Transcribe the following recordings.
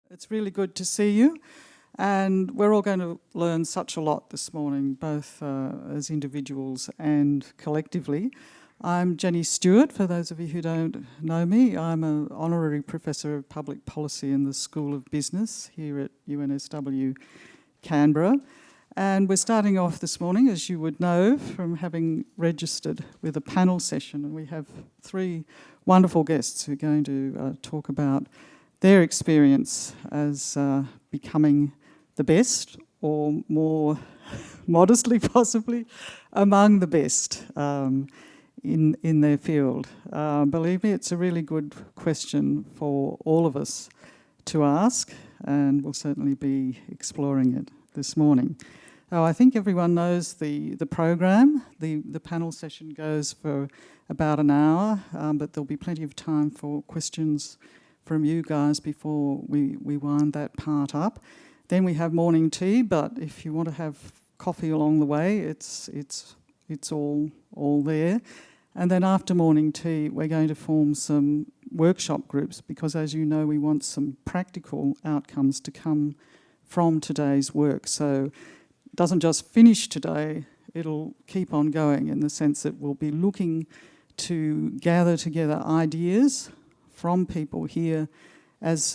It's really good to see you, and we're all going to learn such a lot this morning, both as individuals and collectively. I'm Jenny Stewart, for those of you who don't know me. I'm an Honorary Professor of Public Policy in the School of Business here at UNSW Canberra. And we're starting off this morning, as you would know, from having registered with a panel session. And we have three wonderful guests who are going to talk about their experience as becoming the best, or more modestly possibly, among the best in their field. Believe me, it's a really good question for all of us to ask, and we'll certainly be exploring it this morning. I think everyone knows the program. The panel session goes for about an hour, but there'll be plenty of time for questions from you guys before we wind that part up. Then we have morning tea, but if you want to have coffee along the way, it's all there. And then after morning tea, we're going to form some workshop groups because, as you know, we want some practical outcomes to come from today's work. So it doesn't just finish today, it'll keep on going in the sense that we'll be looking to gather together ideas from people here as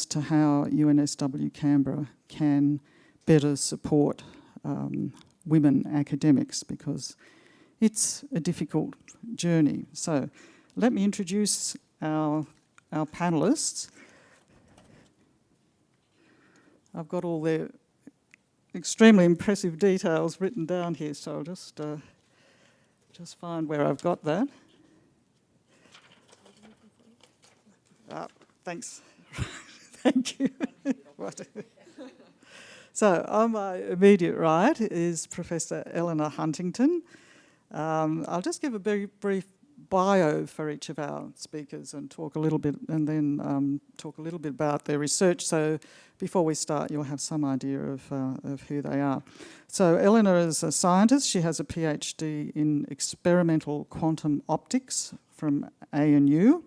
to how UNSW Canberra can better support women academics, because it's a difficult journey. So let me introduce our panellists. I've got all their extremely impressive details written down here, so I'll just find where I've got that. Thanks. Thank you. So on my immediate right is Professor Elanor Huntington. I'll just give a very brief bio for each of our speakers and talk a little bit, and then talk a little bit about their research. So before we start, you'll have some idea of who they are. So Elanor is a scientist. She has a PhD in experimental quantum optics from ANU.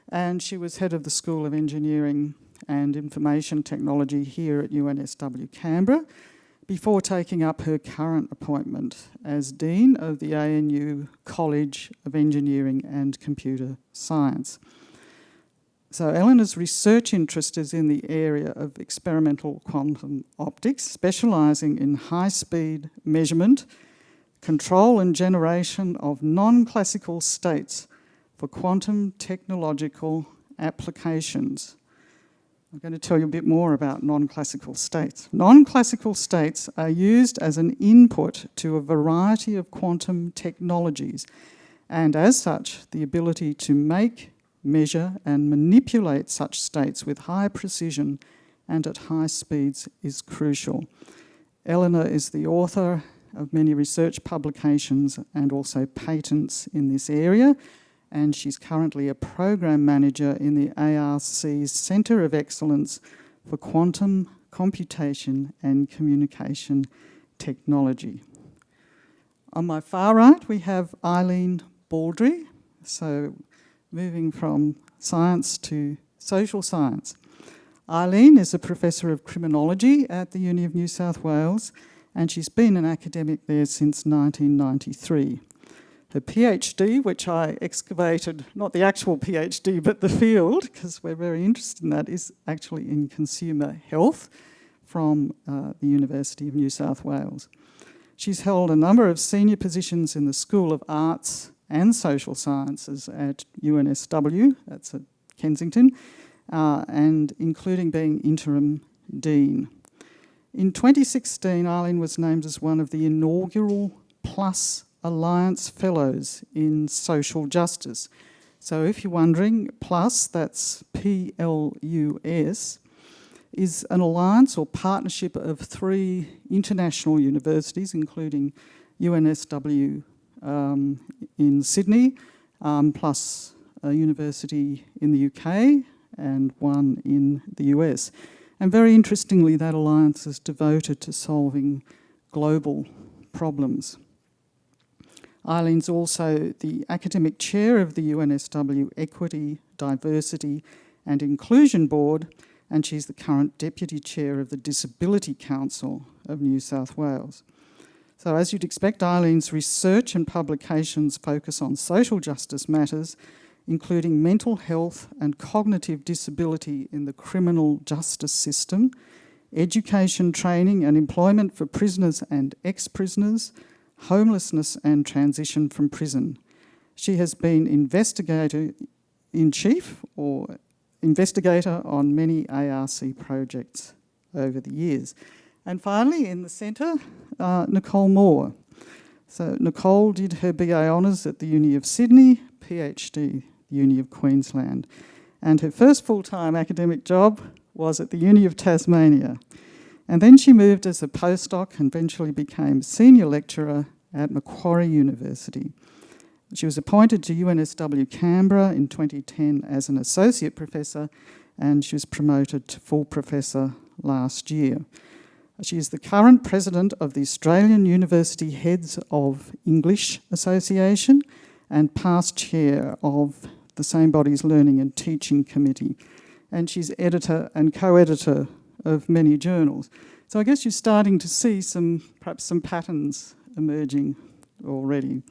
And she was head of the School of Engineering and Information Technology here at UNSW Canberra before taking up her current appointment as Dean of the ANU College of Engineering and Computer Science. So Eleanor's research interest is in the area of experimental quantum optics, specialising in high-speed measurement, control and generation of non-classical states for quantum technological applications. I'm going to tell you a bit more about non-classical states. Non-classical states are used as an input to a variety of quantum technologies, and as such, the ability to make, measure and manipulate such states with high precision and at high speeds is crucial. Elanor is the author of many research publications and also patents in this area, and she's currently a program manager in the ARC's Centre of Excellence for Quantum Computation and Communication Technology. On my far right, we have Eileen Baldry, so moving from science to social science. Eileen is a Professor of Criminology at the Uni of New South Wales, and she's been an academic there since 1993. Her PhD, which I excavated, not the actual PhD, but the field, because we're very interested in that, is actually in consumer health from the University of New South Wales. She's held a number of senior positions in the School of Arts and Social Sciences at UNSW, that's at Kensington, and including being interim dean. In 2016, Eileen was named as one of the inaugural Plus Alliance Fellows in Social Justice. So if you're wondering, PLUS, that's PLUS, is an alliance or partnership of three international universities, including UNSW in Sydney, plus a university in the UK and one in the US. And very interestingly, that alliance is devoted to solving global problems. Eileen's also the academic chair of the UNSW Equity, Diversity and Inclusion Board and she's the current Deputy Chair of the Disability Council of New South Wales. So as you'd expect, Eileen's research and publications focus on social justice matters, including mental health and cognitive disability in the criminal justice system, education, training and employment for prisoners and ex-prisoners, homelessness and transition from prison. She has been investigator-in-chief or investigator on many ARC projects over the years. And finally, in the centre, Nicole Moore. So Nicole did her BA Honours at the Uni of Sydney, PhD, Uni of Queensland. And her first full-time academic job was at the Uni of Tasmania. And then she moved as a postdoc and eventually became senior lecturer at Macquarie University. She was appointed to UNSW Canberra in 2010 as an associate professor, and she was promoted to full professor last year. She is the current president of the Australian University Heads of English Association and past chair of the same body's Learning and Teaching Committee. And she's editor and co-editor of many journals. So I guess you're starting to see perhaps some patterns emerging already.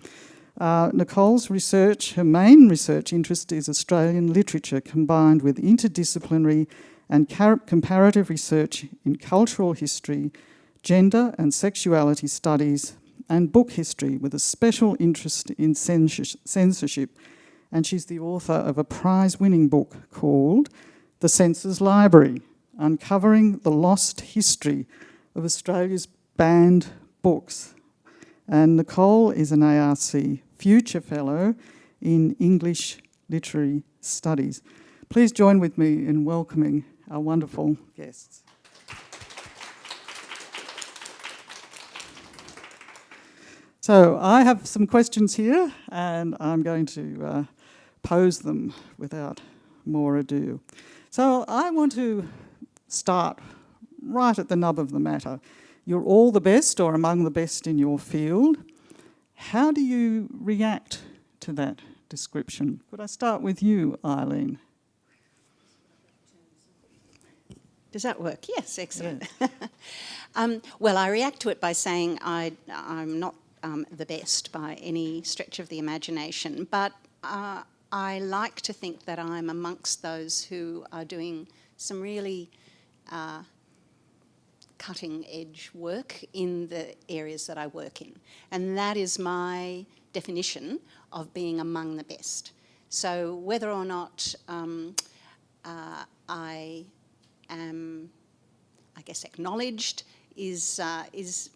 Nicole's research, her main research interest is Australian literature combined with interdisciplinary and comparative research in cultural history, gender and sexuality studies, and book history with a special interest in censorship. And she's the author of a prize-winning book called The Censors Library, Uncovering the Lost History of Australia's Banned Books. And Nicole is an ARC Future Fellow in English Literary Studies. Please join with me in welcoming our wonderful guests. So I have some questions here, and I'm going to pose them without more ado. So I want to start right at the nub of the matter. You're all the best or among the best in your field. How do you react to that description? Could I start with you, Eileen? Does that work? Yes, excellent. Yeah. Well, I react to it by saying I'm not the best by any stretch of the imagination, but I like to think that I'm amongst those who are doing some really cutting-edge work in the areas that I work in. And that is my definition of being among the best. So whether or not I am, I guess, acknowledged is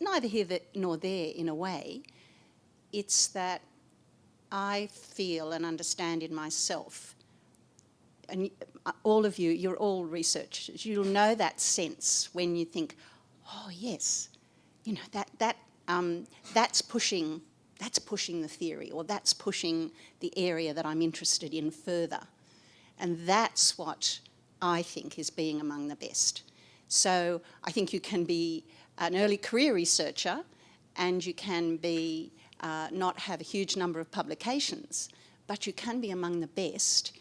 neither here nor there in a way. It's that I feel and understand in myself, and all of you, you're all researchers, you'll know that sense when you think, oh yes, you know, that's pushing the theory, or that's pushing the area that I'm interested in further. And that's what I think is being among the best. So I think you can be an early career researcher and you can be not have a huge number of publications, but you can be among the best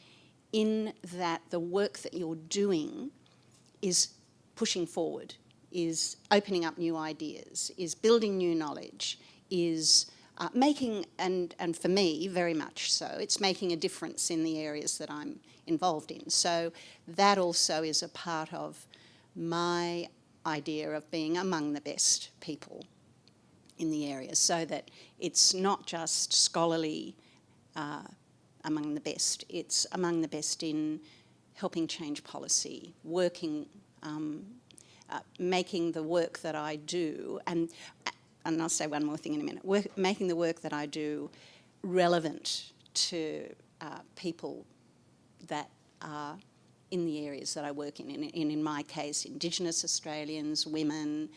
in that the work that you're doing is pushing forward, is opening up new ideas, is building new knowledge, is making, and for me, very much so, it's making a difference in the areas that I'm involved in. So that also is a part of my idea of being among the best people in the area, so that it's not just scholarly among the best, it's among the best in helping change policy, working, making the work that I do, and I'll say one more thing in a minute, making the work that I do relevant to people that are in the areas that I work in my case, Indigenous Australians, women,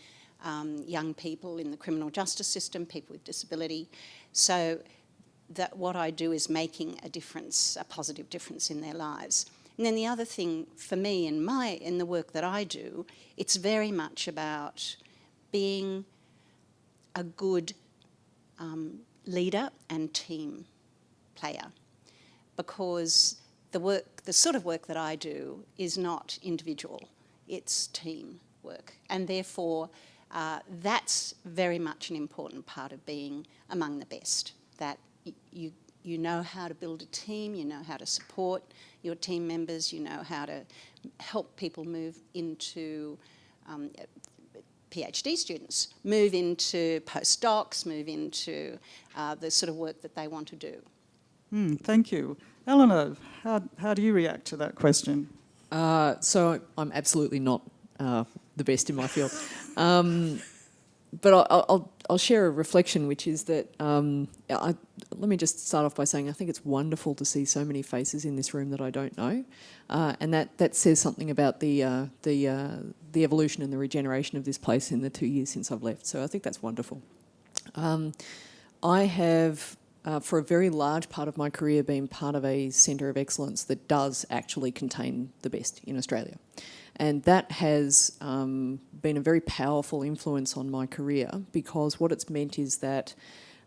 young people in the criminal justice system, people with disability. So that what I do is making a difference, a positive difference in their lives. And then the other thing for me in the work that I do, it's very much about being a good leader and team player, because the sort of work that I do is not individual, it's team work. And therefore, that's very much an important part of being among the best, that you know how to build a team, you know how to support your team members, you know how to help people move into PhD students, move into postdocs, move into the sort of work that they want to do. Thank you. Elanor, how do you react to that question? So I'm absolutely not the best in my field. But I'll share a reflection, which is that let me just start off by saying I think it's wonderful to see so many faces in this room that I don't know, and that says something about the evolution and the regeneration of this place in the 2 years since I've left. So I think that's wonderful. I have, for a very large part of my career, been part of a centre of excellence that does actually contain the best in Australia. And that has been a very powerful influence on my career, because what it's meant is that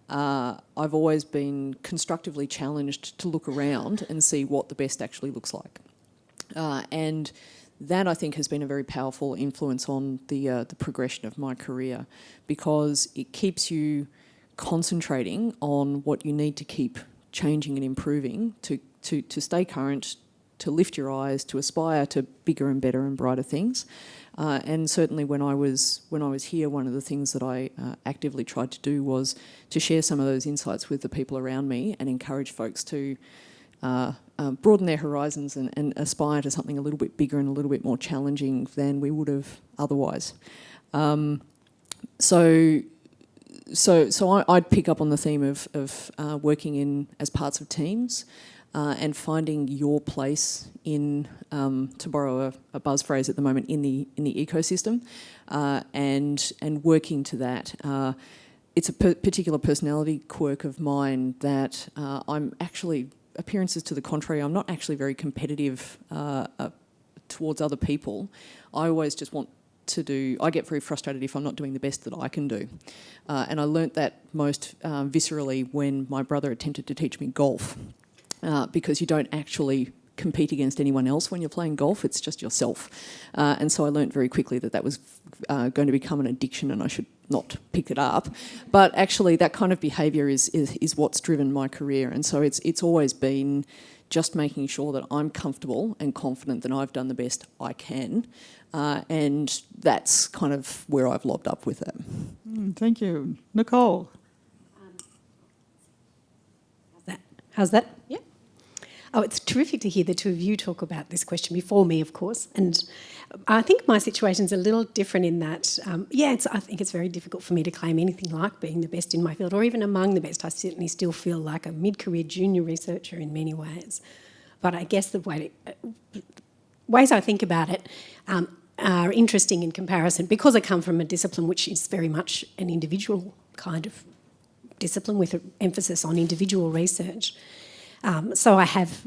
I've always been constructively challenged to look around and see what the best actually looks like. And that, I think, has been a very powerful influence on the progression of my career, because it keeps you concentrating on what you need to keep changing and improving to stay current, to lift your eyes, to aspire to bigger and better and brighter things. And certainly when I was here, one of the things that I actively tried to do was to share some of those insights with the people around me and encourage folks to broaden their horizons and aspire to something a little bit bigger and a little bit more challenging than we would have otherwise. So I'd pick up on the theme of working in as parts of teams, and finding your place in, to borrow a buzz phrase at the moment, in the ecosystem, and working to that. It's a particular personality quirk of mine that I'm actually, appearances to the contrary, I'm not actually very competitive towards other people. I always just want to do, I get very frustrated if I'm not doing the best that I can do. And I learnt that most viscerally when my brother attempted to teach me golf. Because you don't actually compete against anyone else when you're playing golf, it's just yourself. And so I learnt very quickly that was going to become an addiction and I should not pick it up. But actually that kind of behaviour is what's driven my career. And so it's always been just making sure that I'm comfortable and confident that I've done the best I can. And that's kind of where I've lobbed up with it. Thank you. Nicole? How's that? Yeah. Oh, it's terrific to hear the two of you talk about this question before me, of course. And I think my situation's a little different in that, I think it's very difficult for me to claim anything like being the best in my field, or even among the best. I certainly still feel like a mid-career junior researcher in many ways. But I guess the ways I think about it are interesting in comparison, because I come from a discipline which is very much an individual kind of discipline with an emphasis on individual research. So I have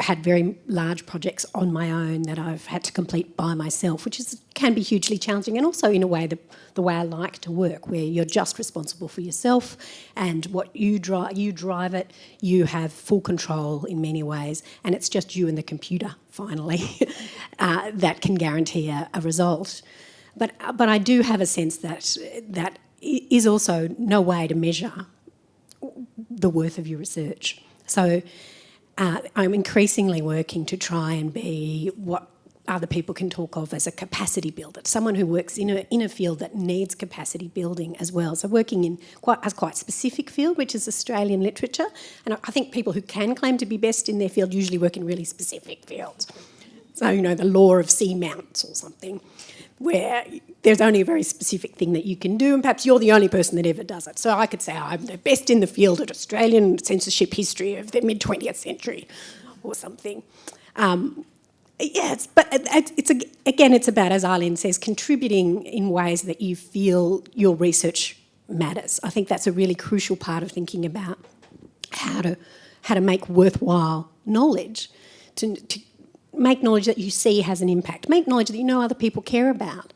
had very large projects on my own that I've had to complete by myself, which can be hugely challenging, and also in a way the way I like to work, where you're just responsible for yourself and what you drive it, you have full control in many ways, and it's just you and the computer, finally, that can guarantee a result. But I do have a sense that is also no way to measure the worth of your research. So I'm increasingly working to try and be what other people can talk of as a capacity builder, someone who works in a field that needs capacity building as well. So working in a quite specific field, which is Australian literature. And I think people who can claim to be best in their field usually work in really specific fields. So, the law of seamounts or something, where there's only a very specific thing that you can do, and perhaps you're the only person that ever does it. So I could say I'm the best in the field at Australian censorship history of the mid-20th century or something. It's about, as Eileen says, contributing in ways that you feel your research matters. I think that's a really crucial part of thinking about how to make worthwhile knowledge, to make knowledge that you see has an impact. Make knowledge that you know other people care about.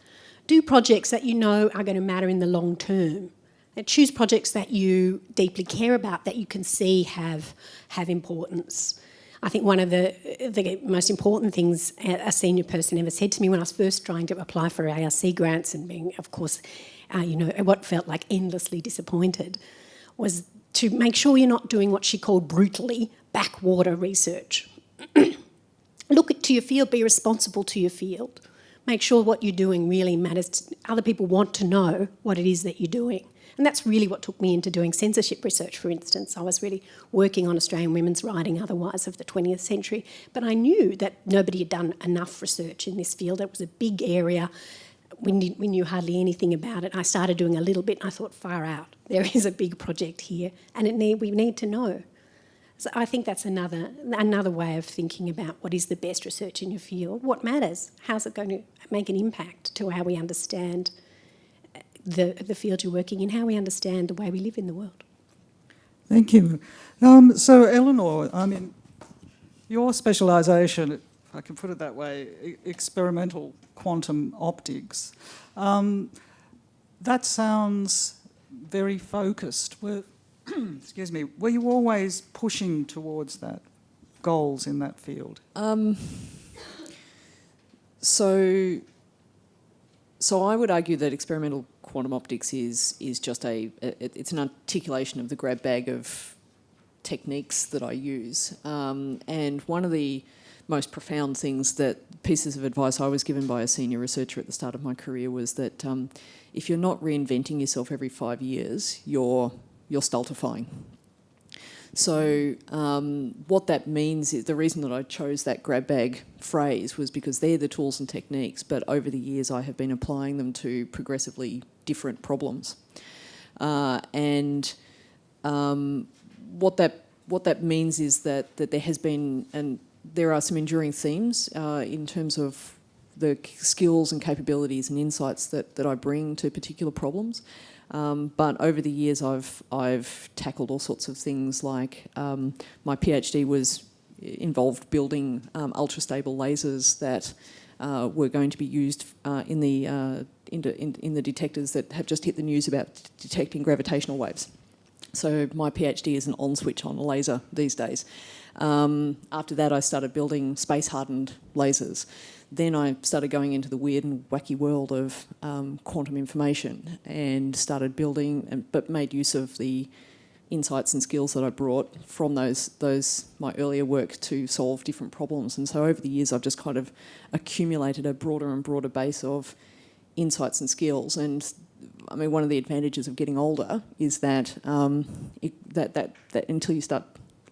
Do projects that you know are going to matter in the long term. And choose projects that you deeply care about, that you can see have importance. I think one of the most important things a senior person ever said to me when I was first trying to apply for ARC grants and being, of course, what felt like endlessly disappointed, was to make sure you're not doing what she called brutally backwater research. Look to your field, be responsible to your field. Make sure what you're doing really matters. Other people want to know what it is that you're doing. And that's really what took me into doing censorship research, for instance. I was really working on Australian women's writing otherwise of the 20th century. But I knew that nobody had done enough research in this field. It was a big area. We knew hardly anything about it. I started doing a little bit and I thought, far out. There is a big project here and we need to know. So I think that's another way of thinking about what is the best research in your field, what matters, how's it going to make an impact to how we understand the field you're working in, how we understand the way we live in the world. Thank you. So Elanor, I mean, your specialisation, if I can put it that way, experimental quantum optics, that sounds very focused. Excuse me, were you always pushing towards that, goals in that field? So I would argue that experimental quantum optics is just it's an articulation of the grab bag of techniques that I use. And one of the most profound pieces of advice I was given by a senior researcher at the start of my career was that if you're not reinventing yourself every 5 years, you're stultifying. So what that means is, the reason that I chose that grab bag phrase was because they're the tools and techniques, but over the years I have been applying them to progressively different problems. And what that means is that there has been, and there are some enduring themes in terms of the skills and capabilities and insights that I bring to particular problems. But over the years, I've tackled all sorts of things like my PhD involved building ultra-stable lasers that were going to be used in the detectors that have just hit the news about detecting gravitational waves. So my PhD is an on switch on a laser these days. After that, I started building space-hardened lasers. Then I started going into the weird and wacky world of quantum information and started building, but made use of the insights and skills that I brought from my earlier work to solve different problems. And so over the years, I've just kind of accumulated a broader and broader base of insights and skills. And I mean, one of the advantages of getting older is that that until you start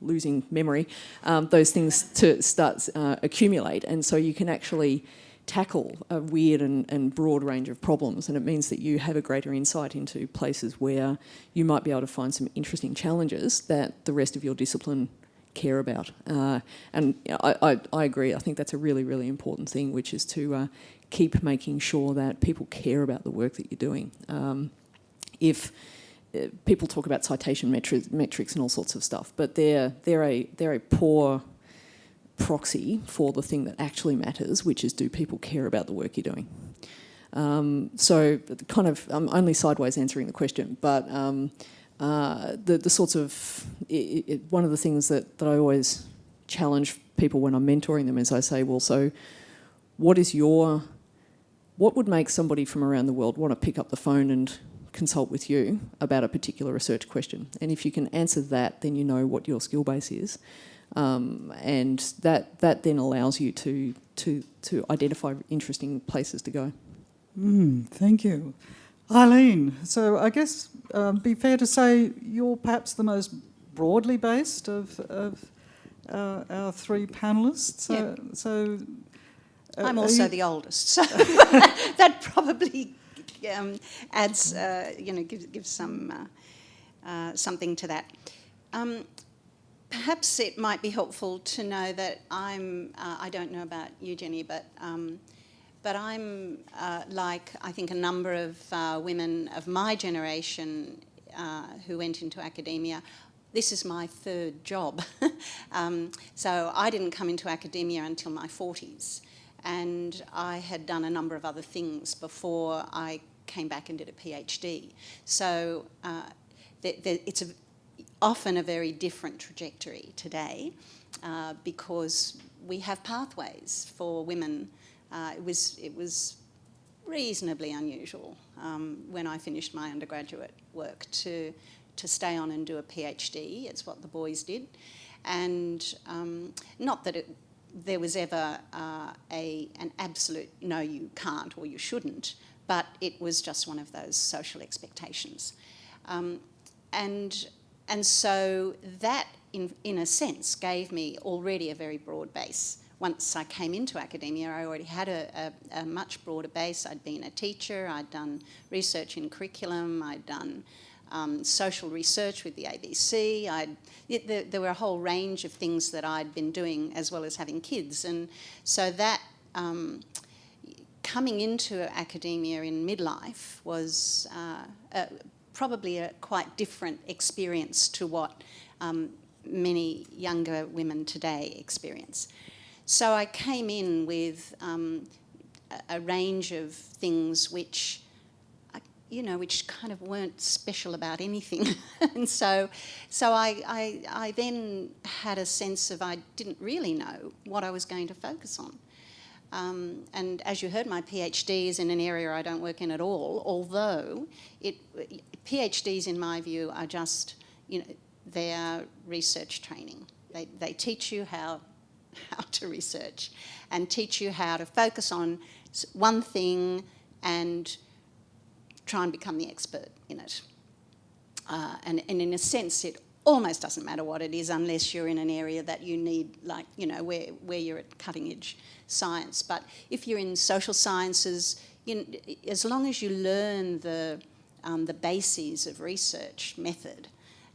losing memory, those things start accumulate, and so you can actually tackle a weird and broad range of problems, and it means that you have a greater insight into places where you might be able to find some interesting challenges that the rest of your discipline care about. And I agree, I think that's a really, really important thing, which is to keep making sure that people care about the work that you're doing. If people talk about citation metrics and all sorts of stuff, but they're a poor proxy for the thing that actually matters, which is, do people care about the work you're doing? So kind of, I'm only sideways answering the question, but the sorts of, one of the things that I always challenge people when I'm mentoring them is I say, well, so what would make somebody from around the world want to pick up the phone and consult with you about a particular research question? And if you can answer that, then you know what your skill base is. And that then allows you to identify interesting places to go. Thank you. Eileen, so I guess be fair to say you're perhaps the most broadly based of our three panellists. So I'm also the oldest, so that probably adds, gives some something to that. Perhaps it might be helpful to know that I don't know about you, Jenny, but I'm like, I think, a number of women of my generation who went into academia. This is my third job. So I didn't come into academia until my 40s. And I had done a number of other things before I came back and did a PhD. So it's often a very different trajectory today. because we have pathways for women. It was reasonably unusual when I finished my undergraduate work to stay on and do a PhD. It's what the boys did. And not that there was ever an absolute no, you can't or you shouldn't, but it was just one of those social expectations. And so that, in a sense, gave me already a very broad base. Once I came into academia, I already had a much broader base. I'd been a teacher, I'd done research in curriculum, I'd done social research with the ABC. There were a whole range of things that I'd been doing as well as having kids. And so that coming into academia in midlife was probably a quite different experience to what many younger women today experience. So I came in with a range of things which kind of weren't special about anything. And so I then had a sense of I didn't really know what I was going to focus on. And as you heard, my PhD is in an area I don't work in at all, although PhDs, in my view, are just, they are research training. They teach you how to research and teach you how to focus on one thing and try and become the expert in it. And in a sense, it almost doesn't matter what it is unless you're in an area that you need, like, where you're at cutting edge science. But if you're in social sciences, as long as you learn the bases of research method,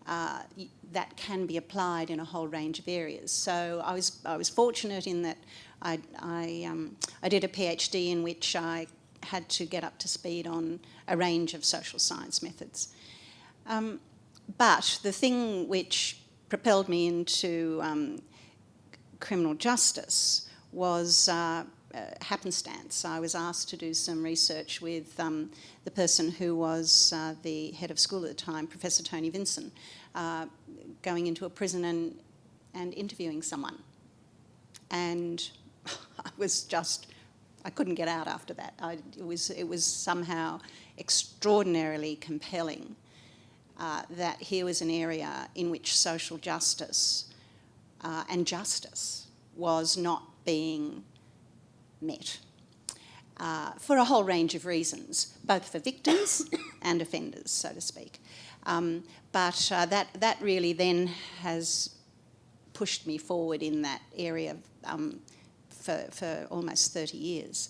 that can be applied in a whole range of areas. So I was fortunate in that I did a PhD in which I had to get up to speed on a range of social science methods. But the thing which propelled me into criminal justice was happenstance. I was asked to do some research with the person who was the head of school at the time, Professor Tony Vinson, going into a prison and interviewing someone. And I couldn't get out after that. It was somehow extraordinarily compelling that here was an area in which social justice and justice was not being met for a whole range of reasons, both for victims and offenders, so to speak. But that really then has pushed me forward in that area for almost 30 years.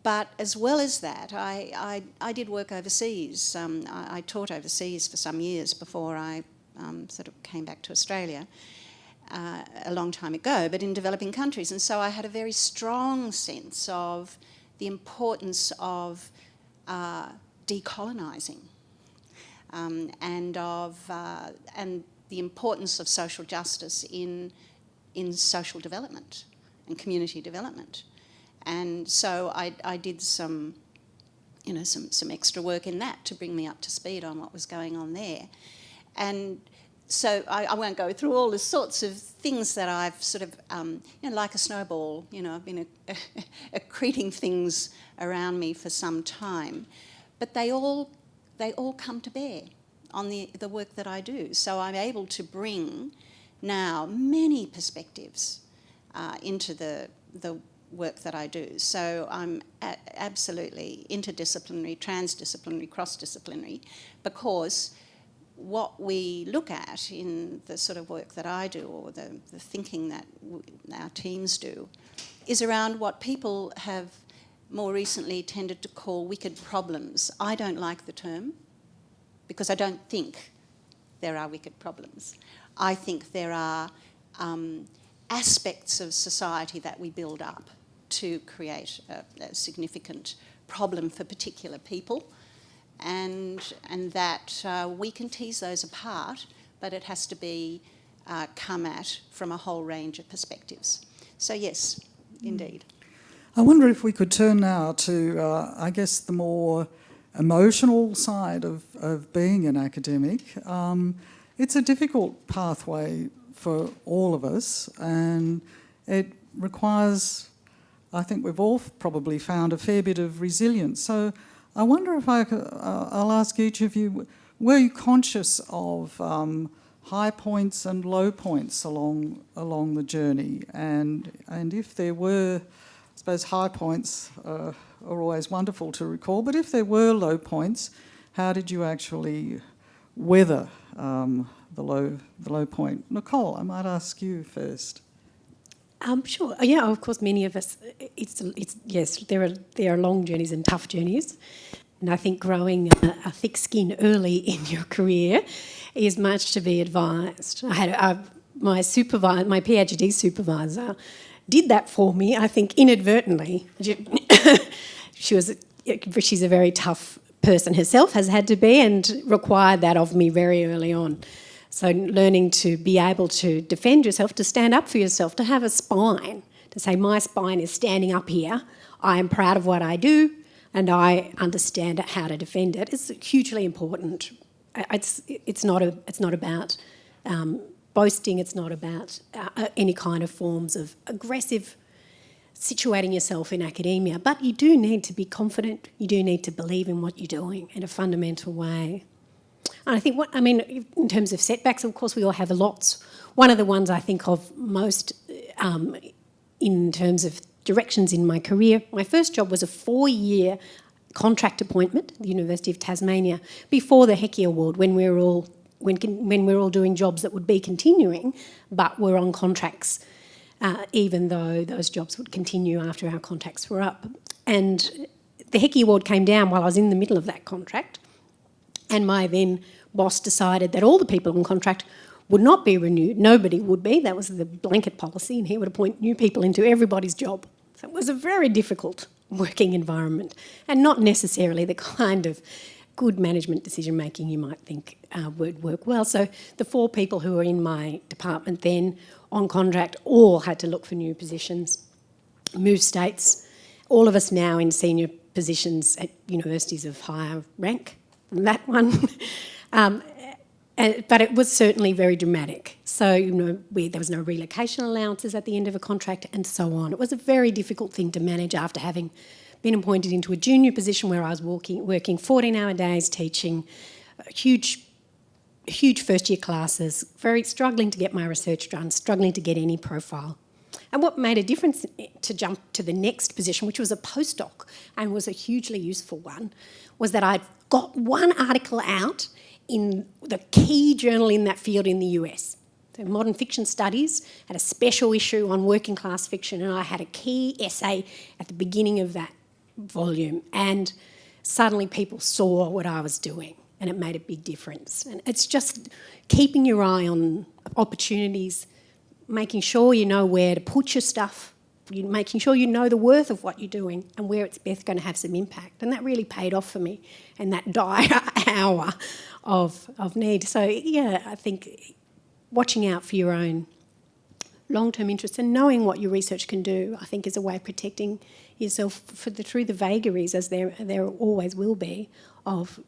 But as well as that, I did work overseas. I taught overseas for some years before I sort of came back to Australia a long time ago, but in developing countries. And so I had a very strong sense of the importance of decolonising and the importance of social justice in social development and community development. And so I did some extra work in that to bring me up to speed on what was going on there. And so I won't go through all the sorts of things that I've sort of, like a snowball, I've been accreting things around me for some time. But they all come to bear on the work that I do. So I'm able to bring now many perspectives into the work that I do. So I'm absolutely interdisciplinary, transdisciplinary, cross-disciplinary, because what we look at in the sort of work that I do, or the thinking that our teams do, is around what people have more recently tended to call wicked problems. I don't like the term because I don't think there are wicked problems. I think there are aspects of society that we build up to create a significant problem for particular people, and that we can tease those apart, but it has to be come at from a whole range of perspectives. So yes, indeed. I wonder if we could turn now to, I guess, the more emotional side of being an academic. It's a difficult pathway for all of us, and it requires, I think we've all probably found, a fair bit of resilience. So I wonder if I'll ask each of you, were you conscious of high points and low points along the journey? And if there were, I suppose high points are always wonderful to recall, but if there were low points, how did you actually weather the low point? Nicole, I might ask you first. Sure. Yeah, of course, many of us. It's yes. There are long journeys and tough journeys, and I think growing a thick skin early in your career is much to be advised. I had my PhD supervisor, did that for me. I think inadvertently. She's a very tough person herself, has had to be, and required that of me very early on. So learning to be able to defend yourself, to stand up for yourself, to have a spine, to say my spine is standing up here, I am proud of what I do and I understand how to defend it, is hugely important. It's not about boasting, it's not about any kind of forms of aggressive situating yourself in academia, but you do need to be confident, you do need to believe in what you're doing in a fundamental way. And I think in terms of setbacks, of course, we all have lots. One of the ones I think of most in terms of directions in my career, my first job was a 4-year contract appointment at the University of Tasmania before the Hecky Award, when we were all doing jobs that would be continuing, but were on contracts, even though those jobs would continue after our contracts were up. And the Hecky Award came down while I was in the middle of that contract. And my then boss decided that all the people on contract would not be renewed. Nobody would be. That was the blanket policy, and he would appoint new people into everybody's job. So it was a very difficult working environment, and not necessarily the kind of good management decision-making you might think would work well. So the 4 people who were in my department then on contract all had to look for new positions, move states, all of us now in senior positions at universities of higher rank. That one, but it was certainly very dramatic. So there was no relocation allowances at the end of a contract, and so on. It was a very difficult thing to manage after having been appointed into a junior position where I was working 14-hour days, teaching huge first-year classes, very struggling to get my research done, struggling to get any profile. And what made a difference to jump to the next position, which was a postdoc and was a hugely useful one, was that I'd got one article out in the key journal in that field in the US. So Modern Fiction Studies had a special issue on working class fiction, and I had a key essay at the beginning of that volume, and suddenly people saw what I was doing, and it made a big difference. And it's just keeping your eye on opportunities, making sure you know where to put your stuff, making sure you know the worth of what you're doing and where it's best going to have some impact. And that really paid off for me in that dire hour of need. So, yeah, I think watching out for your own long-term interests and knowing what your research can do, I think, is a way of protecting yourself through the vagaries, as there always will be, of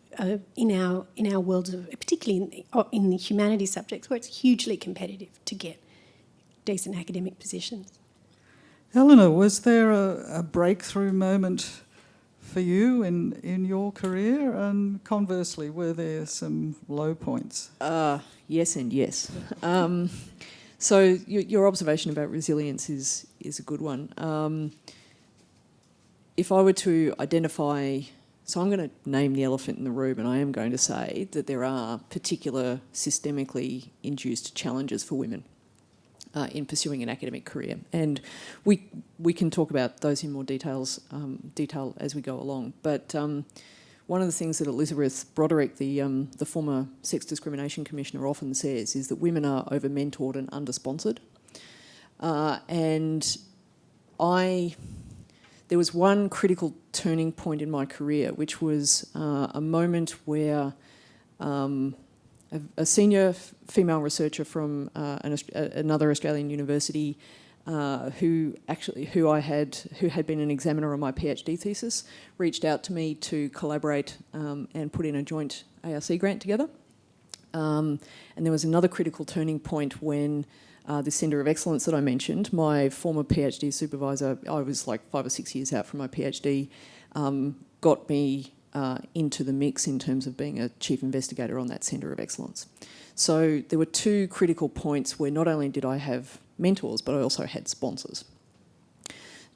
in our worlds, particularly in the humanities subjects, where it's hugely competitive to get decent academic positions. Elanor, was there a breakthrough moment for you in your career? And conversely, were there some low points? Yes and yes. So your observation about resilience is a good one. If I were to identify... So I'm going to name the elephant in the room, and I am going to say that there are particular systemically induced challenges for women in pursuing an academic career. And we can talk about those in more detail as we go along. But one of the things that Elizabeth Broderick, the former Sex Discrimination Commissioner, often says is that women are over-mentored and under-sponsored. And there was one critical turning point in my career, which was a moment where a senior female researcher from another Australian university who had been an examiner on my PhD thesis reached out to me to collaborate and put in a joint ARC grant together. And there was another critical turning point when the Centre of Excellence that I mentioned, my former PhD supervisor, I was like 5 or 6 years out from my PhD, got me into the mix in terms of being a chief investigator on that Centre of Excellence. So there were two critical points where not only did I have mentors, but I also had sponsors.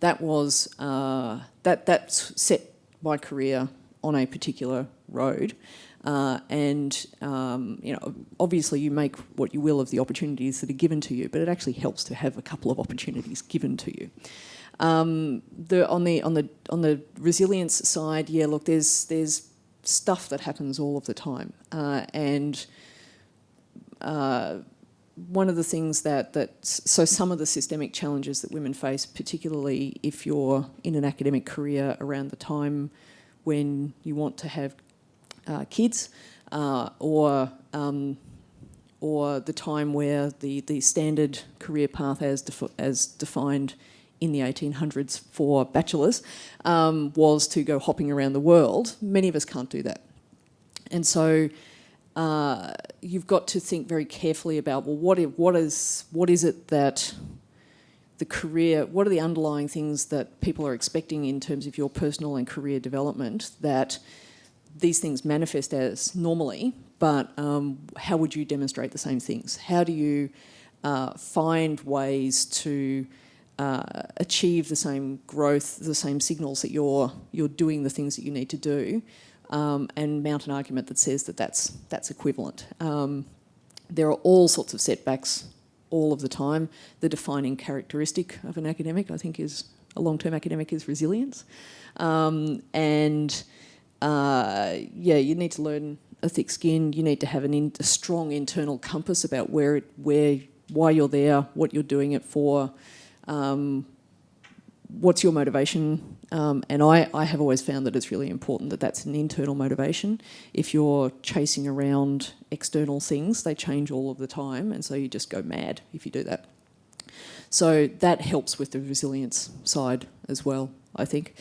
That was that set my career on a particular road, and you know, obviously you make what you will of the opportunities that are given to you, but it actually helps to have a couple of opportunities given to you. On the resilience side, yeah, look, there's stuff that happens all of the time, and one of the things so some of the systemic challenges that women face, particularly if you're in an academic career around the time when you want to have kids, or the time where the standard career path as defined in the 1800s for bachelors was to go hopping around the world. Many of us can't do that. And so you've got to think very carefully about, well, what is it that the career, what are the underlying things that people are expecting in terms of your personal and career development that these things manifest as normally, but how would you demonstrate the same things? How do you find ways to achieve the same growth, the same signals that you're doing the things that you need to do, and mount an argument that says that that's equivalent. There are all sorts of setbacks all of the time. The defining characteristic of an academic, I think, is a long-term academic is resilience. Yeah, you need to learn a thick skin. You need to have a strong internal compass about why you're there, what you're doing it for, what's your motivation. And I have always found that it's really important that that's an internal motivation. If you're chasing around external things, they change all of the time, and so you just go mad if you do that. So that helps with the resilience side as well, I think.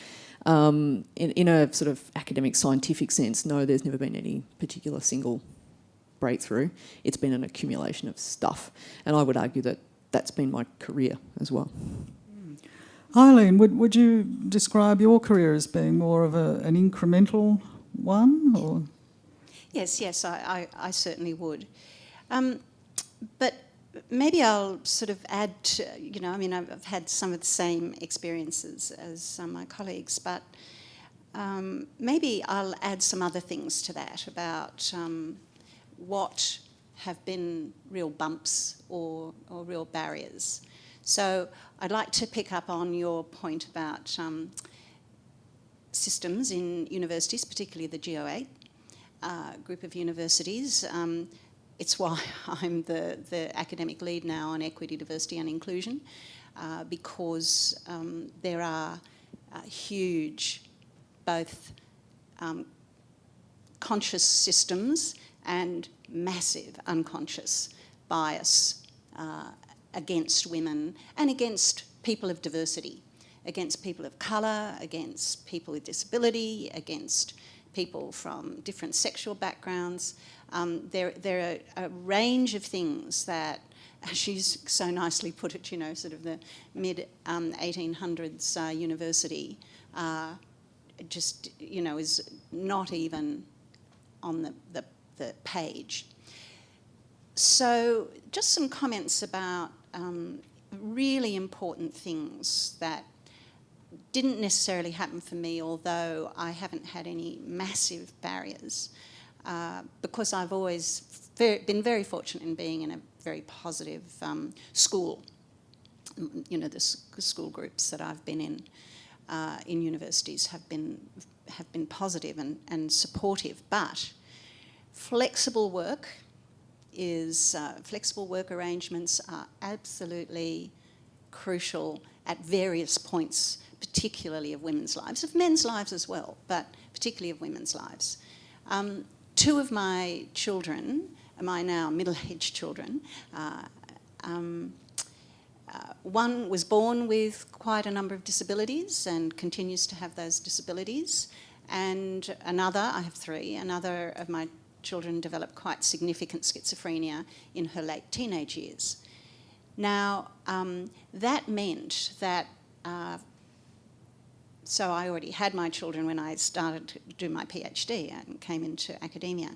In a sort of academic scientific sense, no, there's never been any particular single breakthrough. It's been an accumulation of stuff. And I would argue that that's been my career as well. Eileen, would you describe your career as being more of an incremental one? Or? Yes, I certainly would. But maybe I'll sort of add to, I've had some of the same experiences as my colleagues, but maybe I'll add some other things to that about what have been real bumps or real barriers. So I'd like to pick up on your point about systems in universities, particularly the GO8 group of universities. It's why I'm the academic lead now on equity, diversity and inclusion, because there are huge both conscious systems and massive unconscious bias against women and against people of diversity, against people of colour, against people with disability, against people from different sexual backgrounds. There are a range of things that, as you so nicely put it, sort of the mid-1800s university just, is not even on the page. So just some comments about really important things that didn't necessarily happen for me, although I haven't had any massive barriers, because I've always been very fortunate in being in a very positive school. The school groups that I've been in universities have been positive and supportive, but flexible work arrangements are absolutely crucial at various points, particularly of women's lives, of men's lives as well, but particularly of women's lives. Two of my children, my now middle-aged children, one was born with quite a number of disabilities and continues to have those disabilities, and another, I have three, another of my children developed quite significant schizophrenia in her late teenage years. Now, that meant that, so I already had my children when I started to do my PhD and came into academia.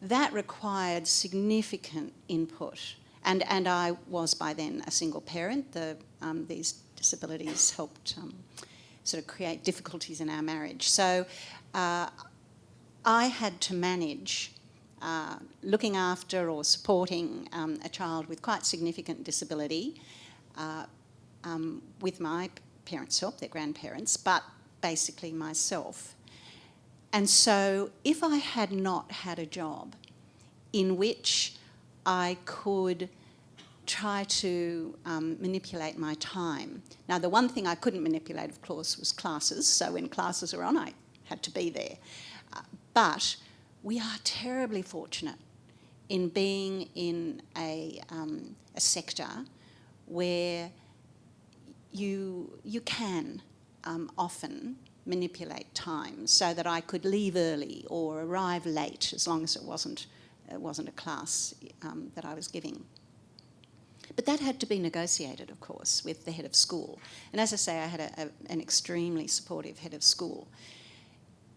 That required significant input, and I was by then a single parent. These disabilities helped sort of create difficulties in our marriage. So I had to manage looking after or supporting a child with quite significant disability with my parents' help, their grandparents, but basically myself. And so if I had not had a job in which I could try to manipulate my time. Now, the one thing I couldn't manipulate, of course, was classes. So when classes were on, I had to be there. But we are terribly fortunate in being in a sector where you can often manipulate time so that I could leave early or arrive late, as long as it wasn't a class that I was giving. But that had to be negotiated, of course, with the head of school. And as I say, I had an extremely supportive head of school.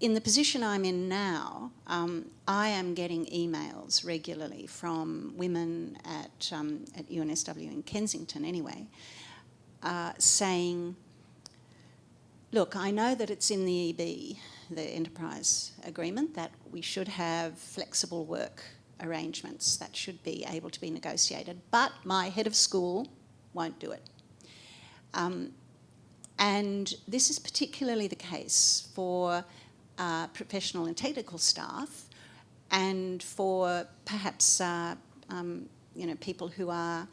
In the position I'm in now, I am getting emails regularly from women at UNSW in Kensington anyway, saying, look, I know that it's in the EB, the Enterprise Agreement, that we should have flexible work arrangements that should be able to be negotiated, but my head of school won't do it. And this is particularly the case for professional and staff, and for perhaps people who are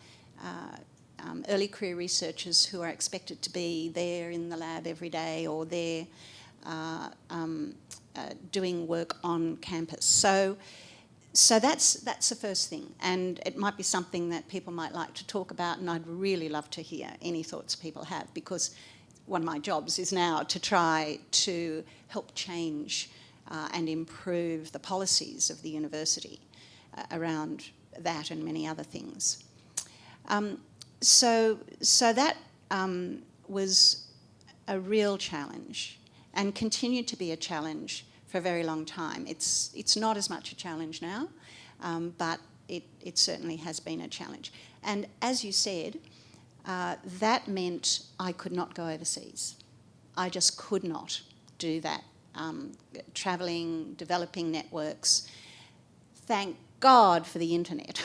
early career researchers who are expected to be there in the lab every day, or they're doing work on campus. So that's the first thing, and it might be something that people might like to talk about, and I'd really love to hear any thoughts people have, because one of my jobs is now to try to help change and improve the policies of the university around that and many other things. So that was a real challenge, and continued to be a challenge for a very long time. It's not as much a challenge now, but it certainly has been a challenge. And as you said, that meant I could not go overseas. I just could not do that. Travelling, developing networks. Thank God for the internet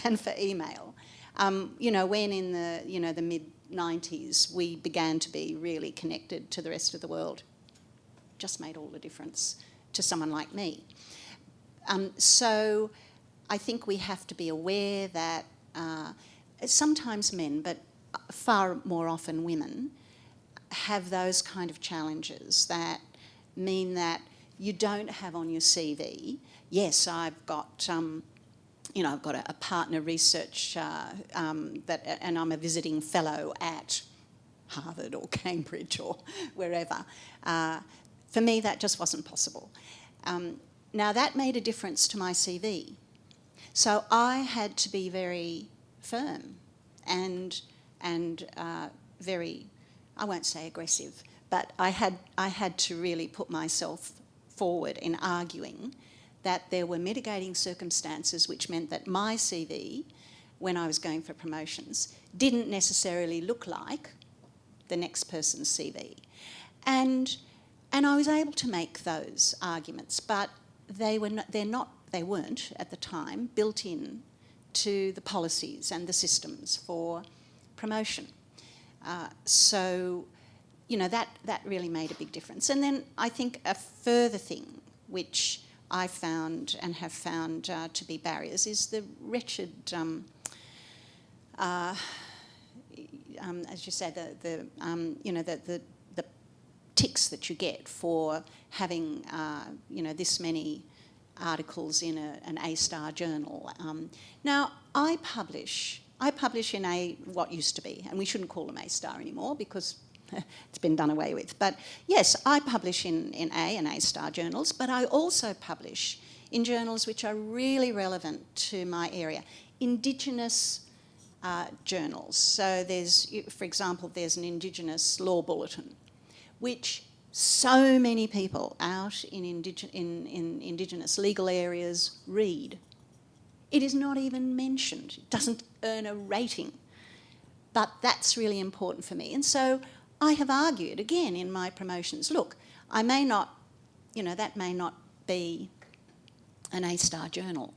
and for email. When in the mid-90s we began to be really connected to the rest of the world, just made all the difference to someone like me. So I think we have to be aware that sometimes men, but far more often women, have those kind of challenges that mean that you don't have on your CV, yes, I've got I've got a partner research and I'm a visiting fellow at Harvard or Cambridge or wherever. For me, that just wasn't possible. Now, that made a difference to my CV. So I had to be very firm and very, I won't say aggressive, but I had to really put myself forward in arguing that there were mitigating circumstances which meant that my CV, when I was going for promotions, didn't necessarily look like the next person's CV. And I was able to make those arguments, but they weren't at the time built in to the policies and the systems for promotion. That really made a big difference. And then I think a further thing which I found and have found to be barriers is the wretched, as you say, the ticks that you get for having this many articles in an A-star journal. Now I publish in what used to be, and we shouldn't call them A-star anymore because it's been done away with. But yes, I publish in A and A-star journals, but I also publish in journals which are really relevant to my area. Indigenous journals. So there's, for example, there's an Indigenous Law Bulletin, which so many people out in Indigenous legal areas read. It is not even mentioned. It doesn't earn a rating. But that's really important for me. And so I have argued, again, in my promotions, look, I may not, that may not be an A-star journal.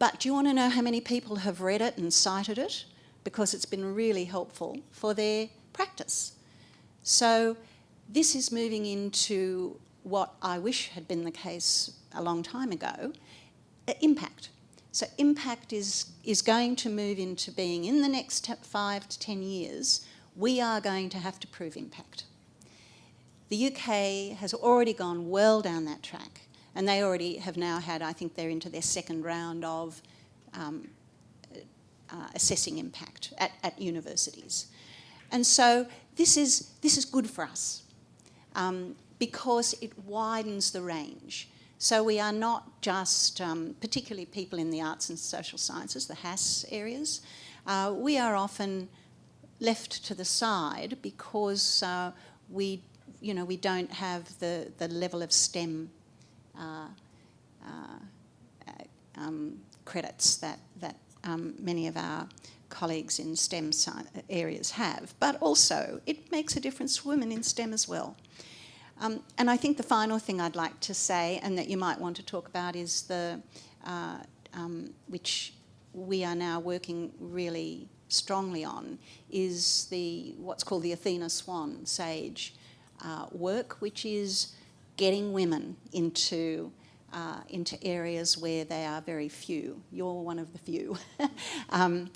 But do you want to know how many people have read it and cited it? Because it's been really helpful for their practice. So this is moving into what I wish had been the case a long time ago, impact. So impact is going to move into being, in the next 5 to 10 years, we are going to have to prove impact. The UK has already gone well down that track, and they already have now had, I think they're into their second round of assessing impact at universities. And so this is good for us because it widens the range. So we are not just, particularly people in the arts and social sciences, the HAS areas, we are often left to the side because we don't have the level of STEM credits that many of our colleagues in STEM areas have. But also, it makes a difference to women in STEM as well. And I think the final thing I'd like to say, and that you might want to talk about, is which we are now working really strongly on, is what's called the Athena Swan Sage work, which is getting women into areas where they are very few. You're one of the few. But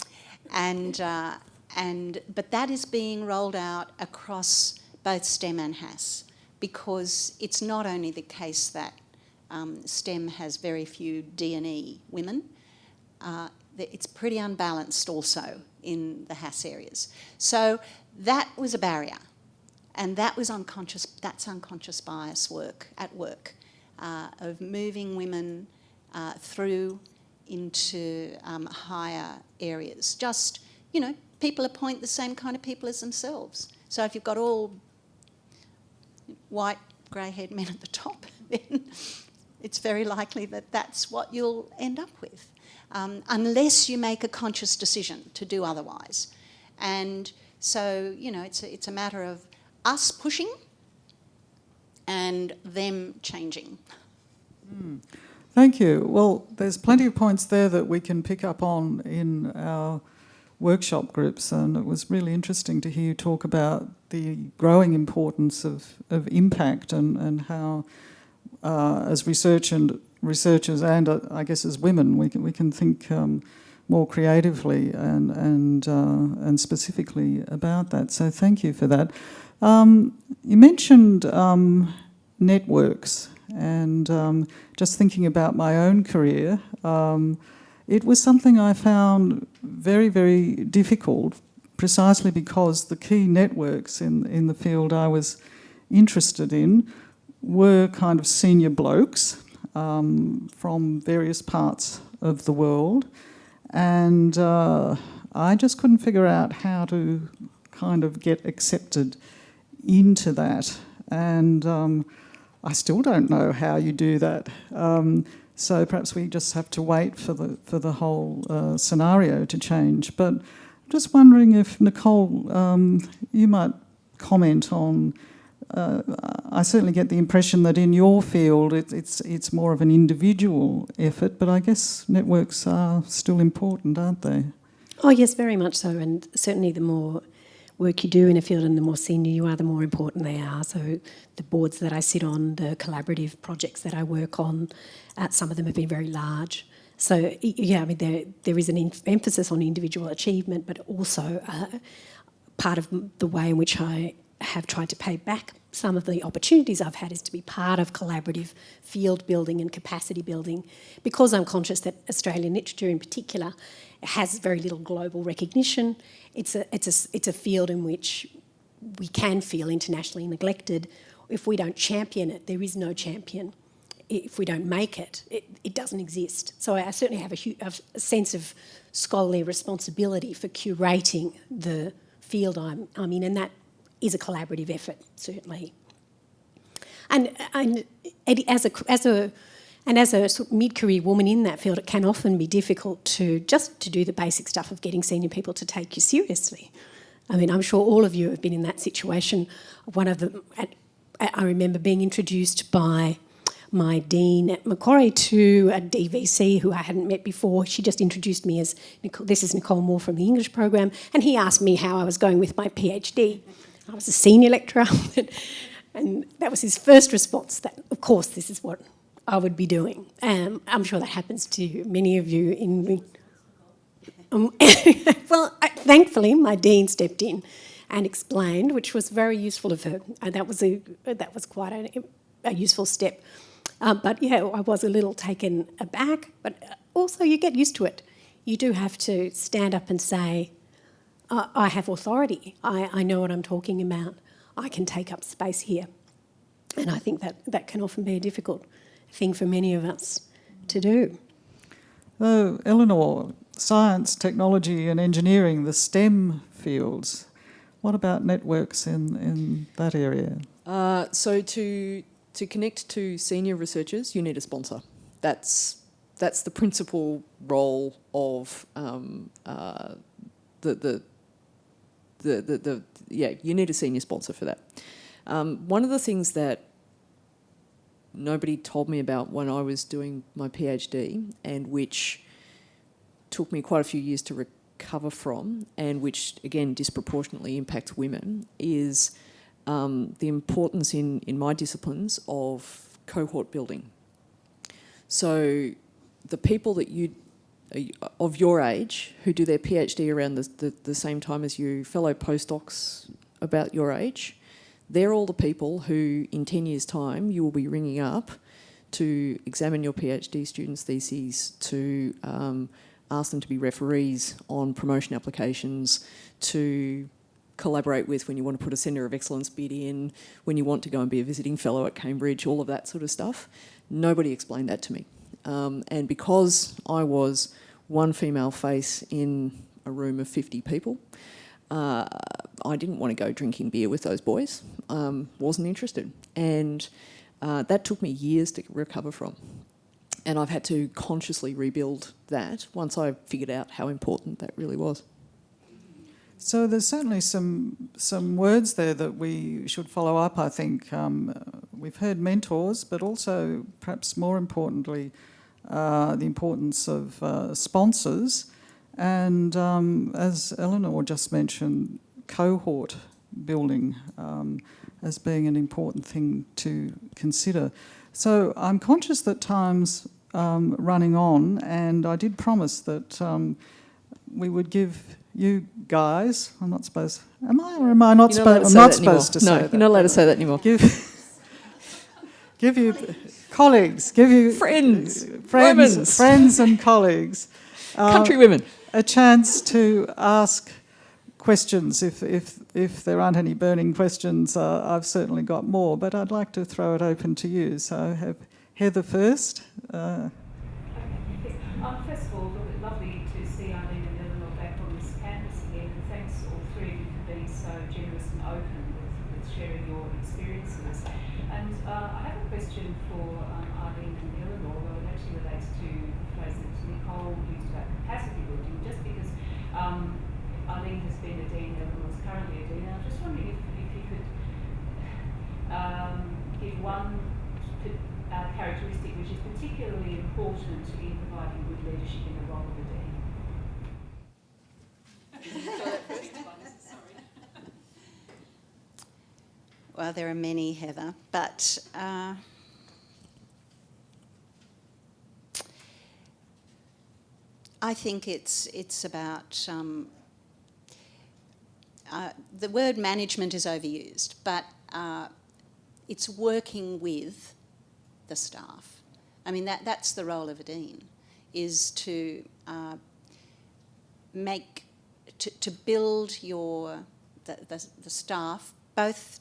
that is being rolled out across both STEM and HAS, because it's not only the case that STEM has very few D&E women, it's pretty unbalanced also in the HAS areas. So that was a barrier, and that's unconscious bias work of moving women through into higher areas. Just, people appoint the same kind of people as themselves. So if you've got all white, grey-haired men at the top, then it's very likely that that's what you'll end up with, unless you make a conscious decision to do otherwise. And so, it's a matter of us pushing and them changing. Thank you. Well, there's plenty of points there that we can pick up on in our workshop groups, and it was really interesting to hear you talk about the growing importance of impact and how, as researchers and I guess as women, we can think more creatively and specifically about that. So thank you for that. You mentioned networks, and just thinking about my own career, it was something I found very, very difficult, precisely because the key networks in the field I was interested in were kind of senior blokes from various parts of the world, and I just couldn't figure out how to kind of get accepted into that, and I still don't know how you do that. So perhaps we just have to wait for the whole scenario to change. But I'm just wondering if, Nicole, you might comment on. I certainly get the impression that in your field it's more of an individual effort, but I guess networks are still important, aren't they? Oh yes, very much so, and certainly the more work you do in a field and the more senior you are, the more important they are. So the boards that I sit on, the collaborative projects that I work on, some of them have been very large. So yeah, I mean there is an emphasis on individual achievement, but also part of the way in which I have tried to pay back some of the opportunities I've had is to be part of collaborative field building and capacity building, because I'm conscious that Australian literature in particular has very little global recognition. It's a field in which we can feel internationally neglected. If we don't champion it, there is no champion. If we don't make it, it doesn't exist. So I certainly have a sense of scholarly responsibility for curating the field I'm in, and that is a collaborative effort, certainly. And as a sort of mid-career woman in that field, it can often be difficult to do the basic stuff of getting senior people to take you seriously. I mean, I'm sure all of you have been in that situation. One of them, I remember being introduced by my dean at Macquarie to a DVC who I hadn't met before. She just introduced me as, this is Nicole Moore from the English program, and he asked me how I was going with my PhD. I was a senior lecturer, and that was his first response, that, of course, this is what I would be doing. I'm sure that happens to many of you in... well, thankfully, my dean stepped in and explained, which was very useful of her. That was quite a useful step. But yeah, I was a little taken aback, but also you get used to it. You do have to stand up and say, I have authority. I know what I'm talking about. I can take up space here. And I think that can often be a difficult thing for many of us to do. Elanor, science, technology and engineering, the STEM fields, what about networks in that area? So to connect to senior researchers, you need a sponsor. That's the principal role of you need a senior sponsor for that. One of the things that nobody told me about when I was doing my PhD, and which took me quite a few years to recover from, and which again disproportionately impacts women, is the importance in my disciplines of cohort building. So the people that of your age who do their PhD around the same time as you, fellow postdocs about your age, they're all the people who in 10 years' time you will be ringing up to examine your PhD students' theses, to ask them to be referees on promotion applications, to collaborate with when you want to put a Centre of Excellence bid in, when you want to go and be a visiting fellow at Cambridge, all of that sort of stuff. Nobody explained that to me. And because I was one female face in a room of 50 people, I didn't want to go drinking beer with those boys, wasn't interested. And that took me years to recover from. And I've had to consciously rebuild that once I figured out how important that really was. So there's certainly some words there that we should follow up, I think. We've heard mentors, but also, perhaps more importantly, the importance of sponsors. And as Elanor just mentioned, cohort building as being an important thing to consider. So I'm conscious that time's running on, and I did promise that we would give you guys, I'm not supposed, am I or am I not supposed? I'm not supposed to say that. No, you're not allowed to say that anymore. Give you colleagues, give you friends and colleagues, countrywomen, a chance to ask questions. If there aren't any burning questions, I've certainly got more, but I'd like to throw it open to you. So I have Heather first. First of all, lovely to see Eileen and Elanor back on this campus again, and thanks all three of you for being so generous and open with sharing your experiences. And I have a question for Eileen and Elanor. Well, it actually relates to the phrase that Nicole used about capacity building, just because Eileen has been a dean, Eleanor's currently a dean, and I'm just wondering if you could give one characteristic which is particularly important in providing good leadership in the role of a dean. Well, there are many, Heather, but I think it's about the word management is overused, but it's working with the staff. I mean, that's the role of a dean, is to build your the staff, both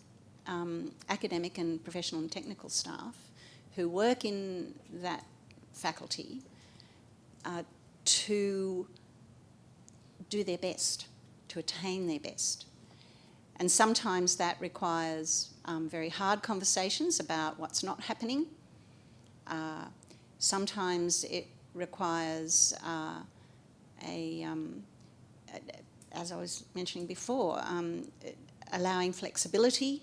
academic and professional and technical staff, who work in that faculty to do their best, to attain their best. And sometimes that requires very hard conversations about what's not happening. Sometimes it requires as I was mentioning before, allowing flexibility,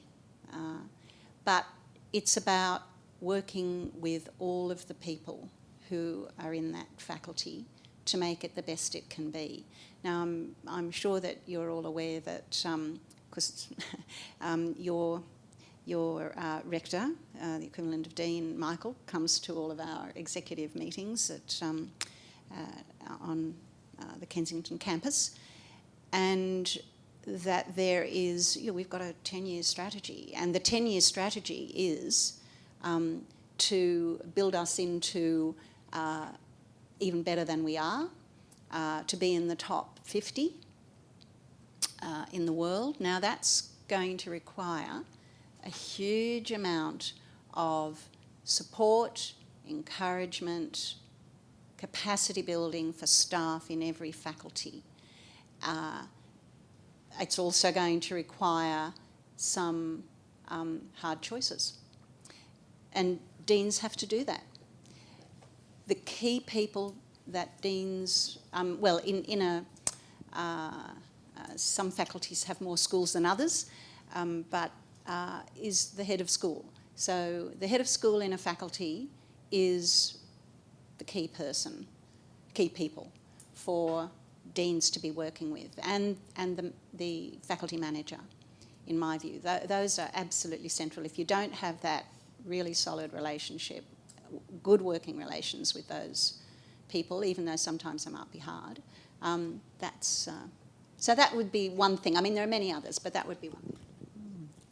but it's about working with all of the people who are in that faculty to make it the best it can be. Now, I'm sure that you're all aware that, because your rector, the equivalent of Dean Michael, comes to all of our executive meetings on the Kensington campus, and that there is, we've got a 10-year strategy, and the 10-year strategy is to build us into even better than we are, to be in the top 50 in the world. Now that's going to require a huge amount of support, encouragement, capacity building for staff in every faculty. It's also going to require some hard choices. And deans have to do that. The key people that deans, some faculties have more schools than others, but is the head of school. So the head of school in a faculty is the key people for deans to be working with, and the faculty manager, in my view. Those are absolutely central. If you don't have that really solid relationship, good working relations with those people, even though sometimes they might be hard, so that would be one thing. I mean, there are many others, but that would be one thing.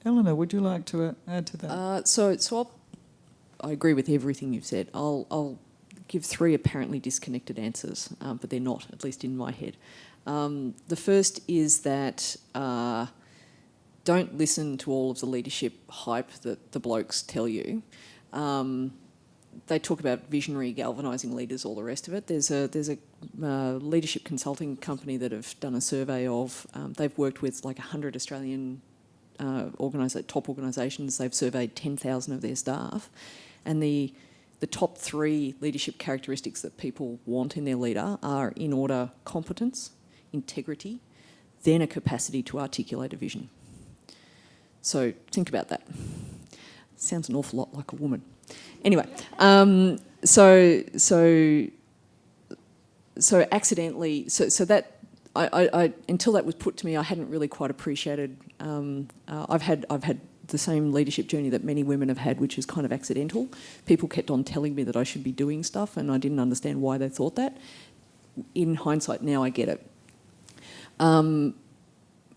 Elanor, would you like to add to that? I agree with everything you've said. I'll give three apparently disconnected answers, but they're not, at least in my head. The first is that don't listen to all of the leadership hype that the blokes tell you. They talk about visionary, galvanising leaders, all the rest of it. There's a leadership consulting company that have done a survey of, they've worked with like 100 Australian top organisations. They've surveyed 10,000 of their staff, and the top three leadership characteristics that people want in their leader are, in order, competence, integrity, then a capacity to articulate a vision. So think about that. Sounds an awful lot like a woman. Anyway, so accidentally, so that I until that was put to me, I hadn't really quite appreciated. I've had the same leadership journey that many women have had, which is kind of accidental. People kept on telling me that I should be doing stuff, and I didn't understand why they thought that. In hindsight, now I get it.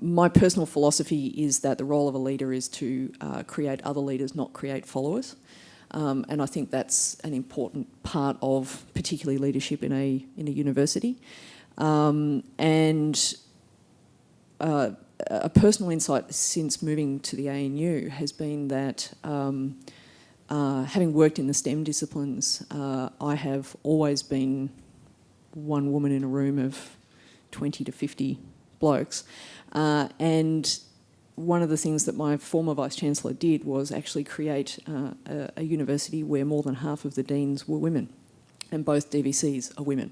My personal philosophy is that the role of a leader is to create other leaders, not create followers. And I think that's an important part of particularly leadership in a university. And a personal insight since moving to the ANU has been that having worked in the STEM disciplines, I have always been one woman in a room of 20 to 50 blokes. And one of the things that my former Vice-Chancellor did was actually create a university where more than half of the deans were women, and both DVCs are women.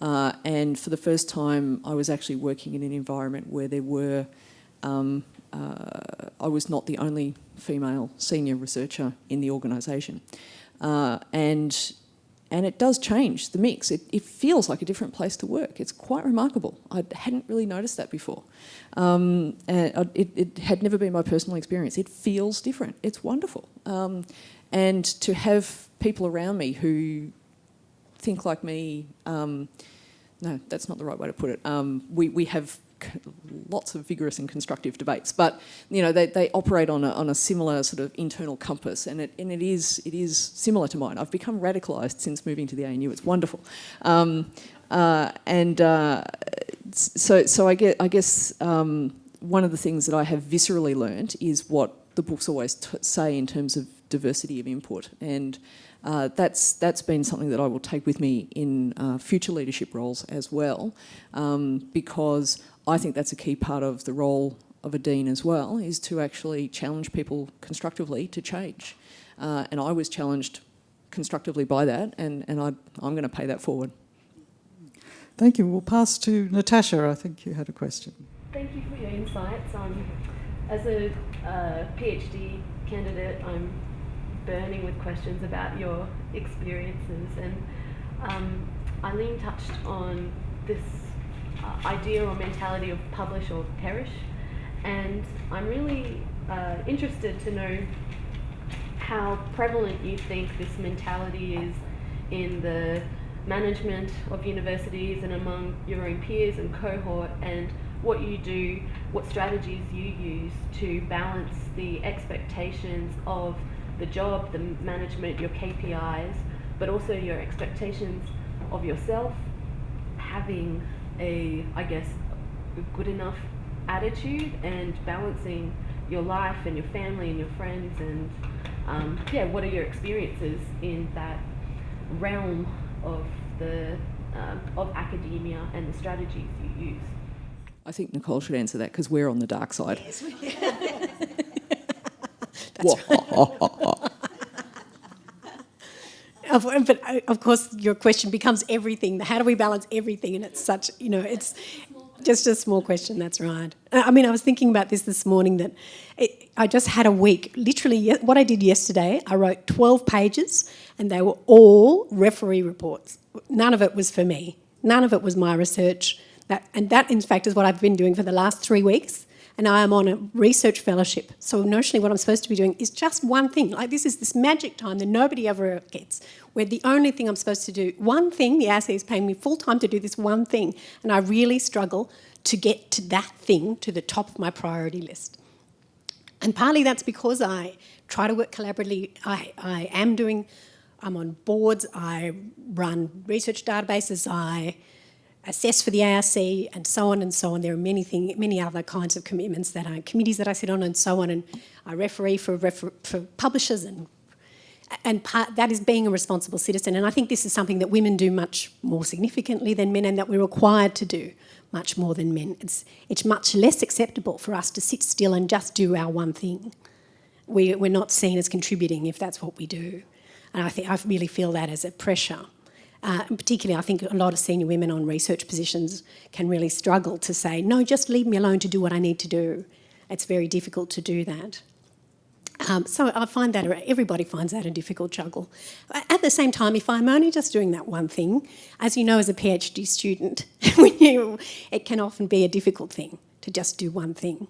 And for the first time, I was actually working in an environment where there were, I was not the only female senior researcher in the organisation. And it does change the mix. It feels like a different place to work. It's quite remarkable. I hadn't really noticed that before. And it had never been my personal experience. It feels different. It's wonderful. And to have people around me who think like me, no, that's not the right way to put it. We have lots of vigorous and constructive debates, but they operate on a similar sort of internal compass, and it is similar to mine. I've become radicalised since moving to the ANU. It's wonderful, so I guess one of the things that I have viscerally learnt is what the books always say in terms of diversity of input, and that's been something that I will take with me in future leadership roles as well, because I think that's a key part of the role of a dean as well, is to actually challenge people constructively to change. And I was challenged constructively by that, and I'm going to pay that forward. Thank you. We'll pass to Natasha. I think you had a question. Thank you for your insights. As a PhD candidate, I'm burning with questions about your experiences, and Eileen touched on this idea or mentality of publish or perish, and I'm really interested to know how prevalent you think this mentality is in the management of universities and among your own peers and cohort, and what you do, what strategies you use to balance the expectations of the job, the management, your KPIs, but also your expectations of yourself, having a good enough attitude, and balancing your life and your family and your friends, and what are your experiences in that realm of the of academia and the strategies you use? I think Nicole should answer that because we're on the dark side. Yes. That's right. But of course, your question becomes everything. How do we balance everything? And it's such, it's just a small question. That's right. I mean, I was thinking about this morning, that I just had a week. Literally, what I did yesterday, I wrote 12 pages, and they were all referee reports. None of it was for me. None of it was my research. That, in fact, is what I've been doing for the last 3 weeks. And I am on a research fellowship. So notionally what I'm supposed to be doing is just one thing. Like, this is this magic time that nobody ever gets, where the only thing I'm supposed to do, one thing, the ASC is paying me full time to do this one thing. And I really struggle to get to that thing to the top of my priority list. And partly that's because I try to work collaboratively. I'm on boards, I run research databases, I assess for the ARC, and so on and so on. There are many other kinds of commitments that are committees that I sit on, and so on. And I referee for publishers, and that is being a responsible citizen. And I think this is something that women do much more significantly than men, and that we're required to do much more than men. It's much less acceptable for us to sit still and just do our one thing. We're not seen as contributing if that's what we do. And I really feel that as a pressure. And particularly, I think a lot of senior women on research positions can really struggle to say, no, just leave me alone to do what I need to do. It's very difficult to do that. So I find that everybody finds that a difficult juggle. At the same time, if I'm only just doing that one thing, as you know, as a PhD student, it can often be a difficult thing to just do one thing.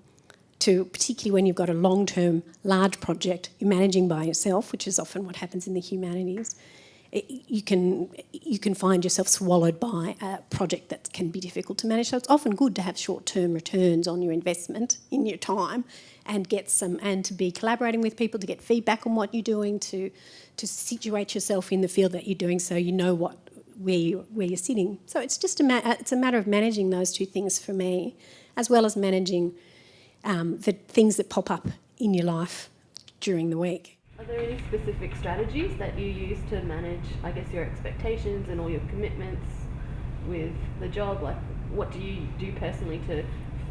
Particularly when you've got a long-term, large project you're managing by yourself, which is often what happens in the humanities. You can find yourself swallowed by a project that can be difficult to manage. So it's often good to have short-term returns on your investment in your time, and to be collaborating with people, to get feedback on what you're doing, to situate yourself in the field that you're doing, so you know where you're sitting. So it's just a matter of managing those two things for me, as well as managing the things that pop up in your life during the week. Are there any specific strategies that you use to manage, I guess, your expectations and all your commitments with the job? Like, what do you do personally to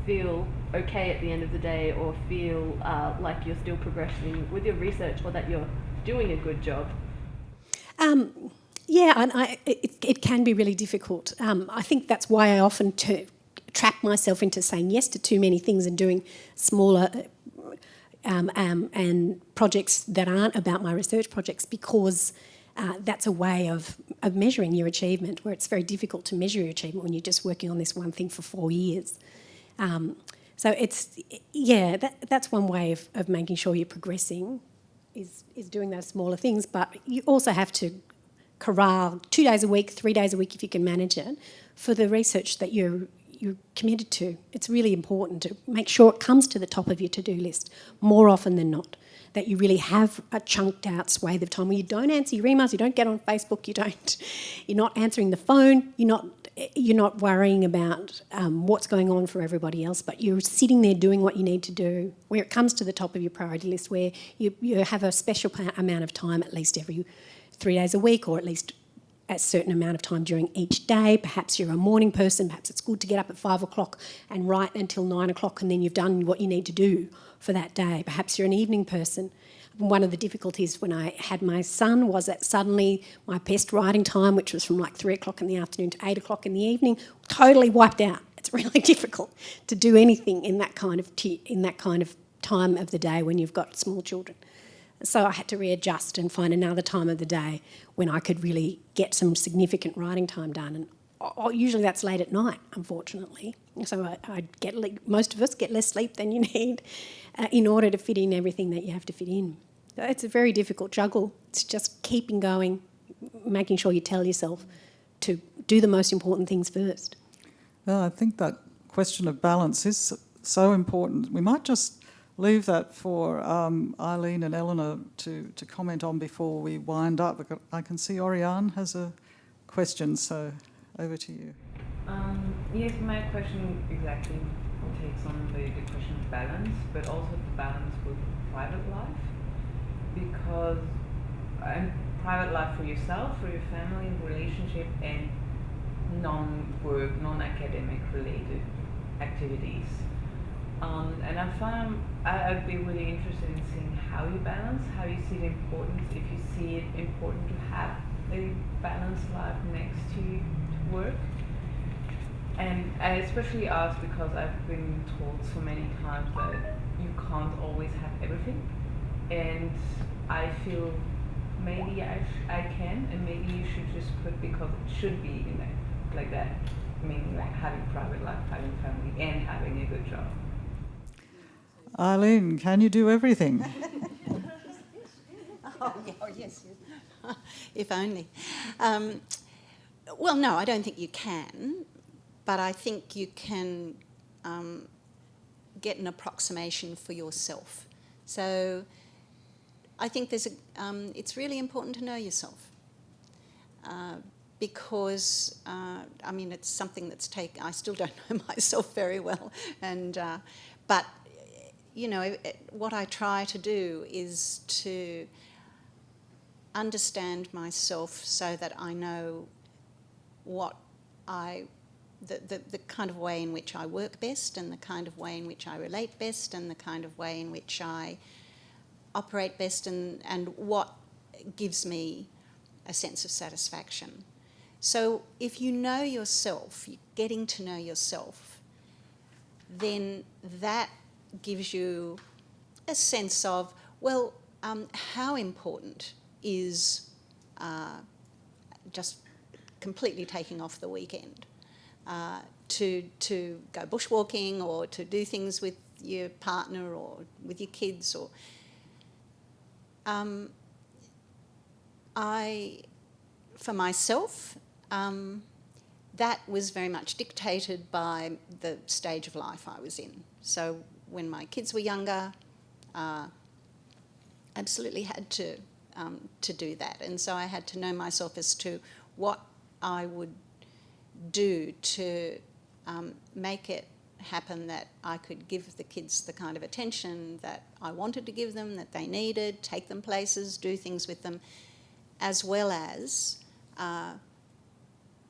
feel okay at the end of the day, or feel like you're still progressing with your research, or that you're doing a good job? It can be really difficult. I think that's why I often trap myself into saying yes to too many things and doing smaller and projects that aren't about my research projects, because that's a way of measuring your achievement, where it's very difficult to measure your achievement when you're just working on this one thing for 4 years. So that's one way of making sure you're progressing, is doing those smaller things. But you also have to corral 2 days a week, 3 days a week, if you can manage it, for the research that you're committed to. It's really important to make sure it comes to the top of your to-do list more often than not, that you really have a chunked out swathe of time where you don't answer your emails, you don't get on Facebook, you're not answering the phone, you're not you're not worrying about what's going on for everybody else, but you're sitting there doing what you need to do. Where it comes to the top of your priority list, where you have a special amount of time, at least every 3 days a week, or at least a certain amount of time during each day. Perhaps you're a morning person, perhaps it's good to get up at 5 o'clock and write until 9 o'clock and then you've done what you need to do for that day. Perhaps you're an evening person. One of the difficulties when I had my son was that suddenly my best writing time, which was from like 3 o'clock in the afternoon to 8 o'clock in the evening, totally wiped out. It's really difficult to do anything in that kind of time of the day when you've got small children. So I had to readjust and find another time of the day when I could really get some significant writing time done. And usually that's late at night, unfortunately. So most of us get less sleep than you need in order to fit in everything that you have to fit in. So it's a very difficult juggle. It's just keeping going, making sure you tell yourself to do the most important things first. Well, I think that question of balance is so important. We might just leave that for Eileen and Elanor to comment on before we wind up. I can see Oriane has a question, so over to you. Yes, my question exactly takes on the question of balance, but also the balance with private life, because private life for yourself, for your family, relationship, and non-work, non-academic related activities. And I found I'd be really interested in seeing how you balance, how you see the importance, if you see it important to have a balanced life next to work. And I especially ask because I've been told so many times that you can't always have everything. And I feel maybe I can, and maybe you should just put, because it should be in that, like that, meaning like having private life, having family, and having a good job. Eileen, can you do everything? Yes. If only. Well, no, I don't think you can, but I think you can get an approximation for yourself. So I think it's really important to know yourself, because it's something that's I still don't know myself very well, and but what I try to do is to understand myself so that I know what the kind of way in which I work best, and the kind of way in which I relate best, and the kind of way in which I operate best, and what gives me a sense of satisfaction. So if you know yourself, you're getting to know yourself, then that gives you a sense of, well, how important is just completely taking off the weekend to go bushwalking, or to do things with your partner or with your kids, or for myself, that was very much dictated by the stage of life I was in. So when my kids were younger, absolutely had to do that, and so I had to know myself as to what I would do to make it happen that I could give the kids the kind of attention that I wanted to give them, that they needed, take them places, do things with them, as well as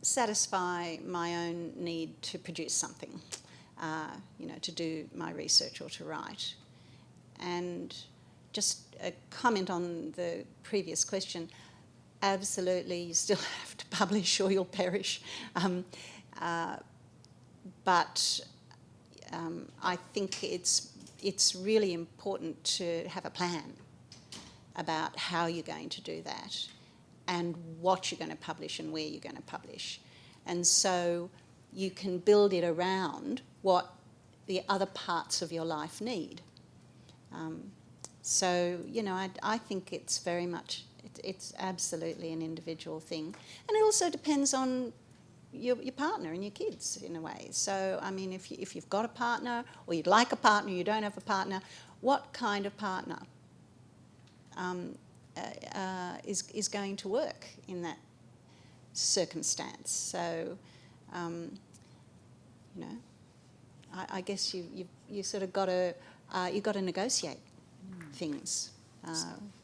satisfy my own need to produce something, to do my research or to write. And just a comment on the previous question, absolutely, you still have to publish or you'll perish. But I think it's really important to have a plan about how you're going to do that, and what you're going to publish and where you're going to publish. And so you can build it around what the other parts of your life need. I think it's very much, it's absolutely an individual thing. And it also depends on your partner and your kids in a way. So, if you've got a partner, or you'd like a partner, you don't have a partner, what kind of partner is going to work in that circumstance? So You know, I guess you sort of got to negotiate things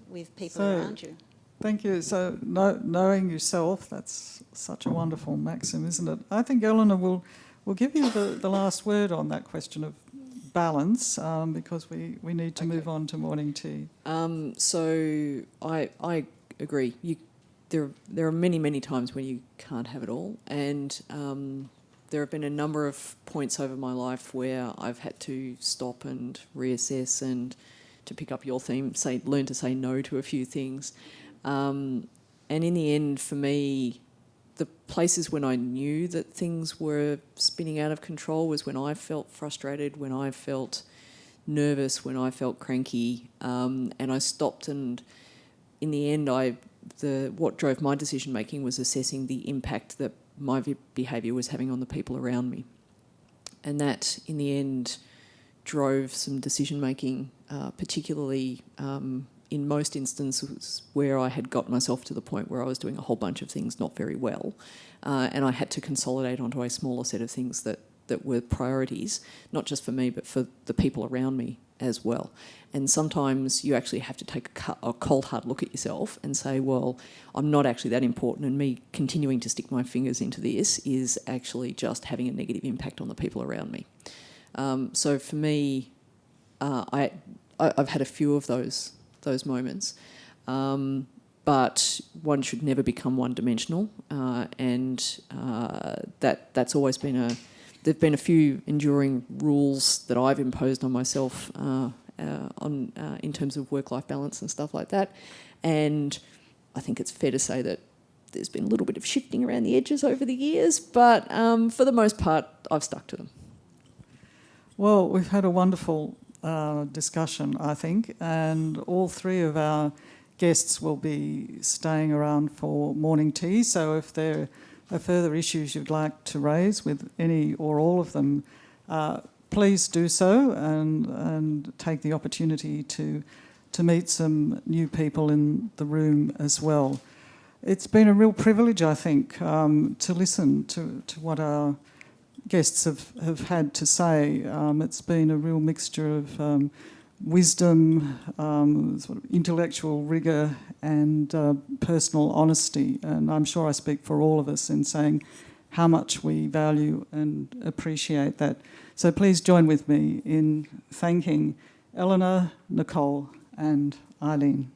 with people around you. Thank you. So knowing yourself, that's such a wonderful maxim, isn't it? I think Elanor will give you the last word on that question of balance, because we need to move on to morning tea. So I agree. There are many times when you can't have it all, and there have been a number of points over my life where I've had to stop and reassess, and to pick up your theme, learn to say no to a few things. And in the end, for me, the places when I knew that things were spinning out of control was when I felt frustrated, when I felt nervous, when I felt cranky, and I stopped. And in the end, what drove my decision making was assessing the impact that my behaviour was having on the people around me, and that in the end drove some decision making, particularly in most instances where I had got myself to the point where I was doing a whole bunch of things not very well, and I had to consolidate onto a smaller set of things that were priorities, not just for me but for the people around me as well. And sometimes you actually have to take a cold hard look at yourself and say, well, I'm not actually that important, and me continuing to stick my fingers into this is actually just having a negative impact on the people around me. So for me, I've had a few of those moments, but one should never become one-dimensional, and that's always been there've been a few enduring rules that I've imposed on myself in terms of work-life balance and stuff like that, and I think it's fair to say that there's been a little bit of shifting around the edges over the years, but for the most part, I've stuck to them. Well, we've had a wonderful discussion, I think, and all three of our guests will be staying around for morning tea, so if there are further issues you'd like to raise with any or all of them, please do so, and take the opportunity to meet some new people in the room as well. It's been a real privilege, I think, to listen to what our guests have had to say. It's been a real mixture of wisdom, sort of intellectual rigour, and personal honesty. And I'm sure I speak for all of us in saying how much we value and appreciate that. So please join with me in thanking Elanor, Nicole, and Eileen.